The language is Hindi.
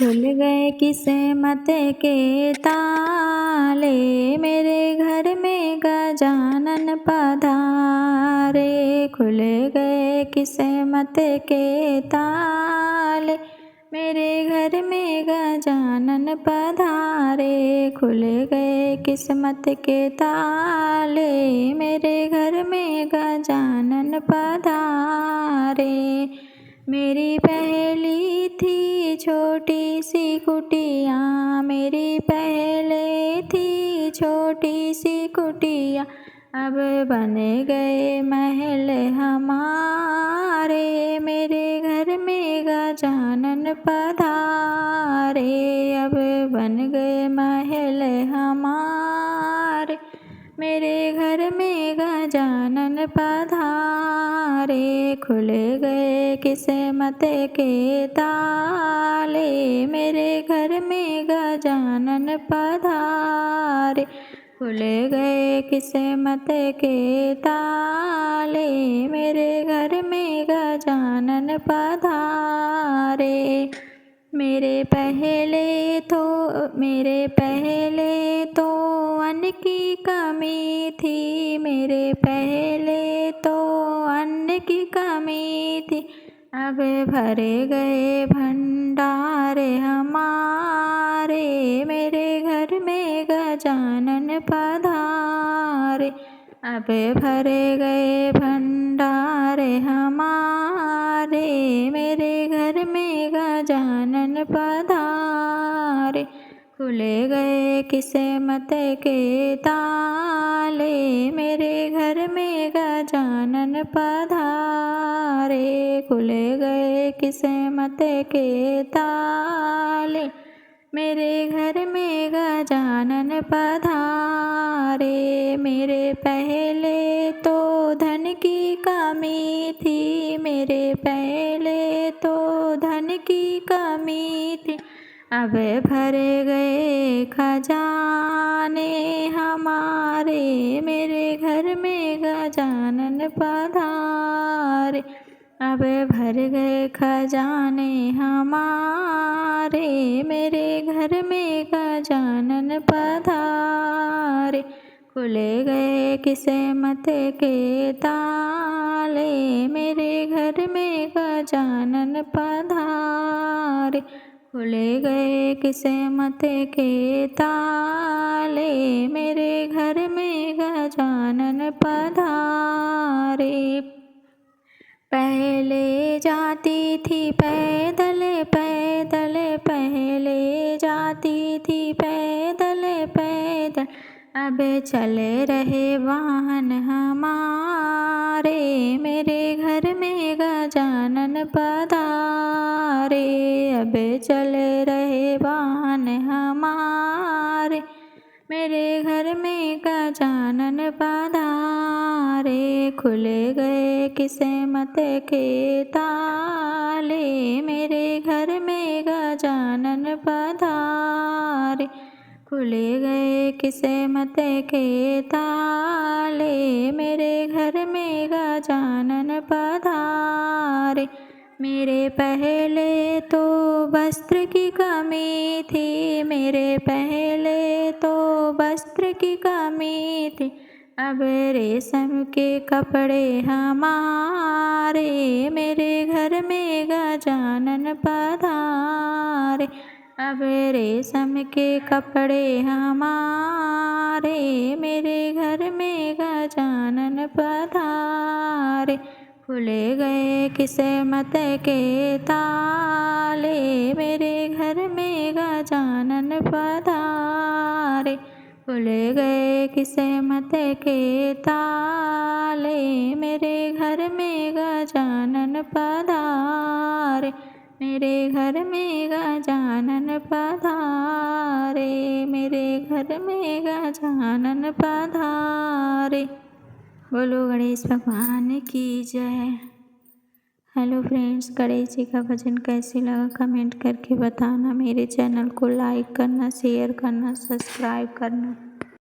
खुल गए किस्मत के ताले, मेरे घर में गजानन पधारे। खुल गए किस्मत के ताले, मेरे घर में गजानन पधारे। खुल गए किस्मत के ताले, मेरे घर में गजानन पधारे। मेरी पहली थी छोटी सी कुटिया, मेरी पहले थी छोटी सी कुटिया, अब बन गए महल हमारे। मेरे घर में गजानन पधारे, अब बन गए महल हमारे। मेरे घर में गजानन पधारे। खुल गए किस्मत के ताले, मेरे घर में गजानन पधारे। खुल गए किस्मत के ताले, मेरे घर में गजानन पधारे। मेरे पहले तो अन्न की कमी थी, मेरे पहले तो अन्न की कमी थी, अब भरे गए भंडारे हमारे। मेरे घर में गजानन पधारे, अब भरे गए भंडारे हमारे। मेरे घर में गजानन पधारे। खुल गए किस्मत के ताले, मेरे घर में गजानन पधारे। खुल गए किस्मत के ताले, मेरे घर में गजानन पधारे। मेरे पहले तो धन की कमी थी, मेरे पहले तो धन की कमी थी, अब भर गए खजाने हमारे। मेरे घर में गजानन पधारे, अब भर गए खजाने हमारे। मेरे घर में गजानन पधारे। खुल गए किस्मत के ताले, मेरे घर में गजानन पधारे। खुल गए किस्मत के ताले, मेरे घर में गजानन पधारे। पहले जाती थी पैदल पैदल, पहले जाती थी पैदल पैदल, अब चले रहे वाहन हमारे। मेरे घर में गजानन पधारे, अब चले रहे वाहन हमारे। मेरे घर में गजानन पधारे। खुल गए किस्मत के ताले, मेरे घर में गजानन पधारे। खुल गए किस्मत के ताले, मेरे घर में गजानन पधारे। मेरे पहले तो वस्त्र की कमी थी, मेरे पहले तो वस्त्र की कमी थी, अब रेशम के कपड़े हमारे। मेरे घर में गजानन पधारे, अब रेशम के कपड़े हमारे। मेरे घर में गजानन पधारे। खुल गए किस्मत के ताले, मेरे घर में गजानन पधारे। खुल गए किस्मत के ताले, मेरे घर में गजानन पधारे। मेरे घर में गजानन पधारे, मेरे घर में गजानन पधारे। बोलो गणेश भगवान की जय। हेलो फ्रेंड्स, गणेश जी का भजन कैसे लगा कमेंट करके बताना। मेरे चैनल को लाइक करना, शेयर करना, सब्सक्राइब करना।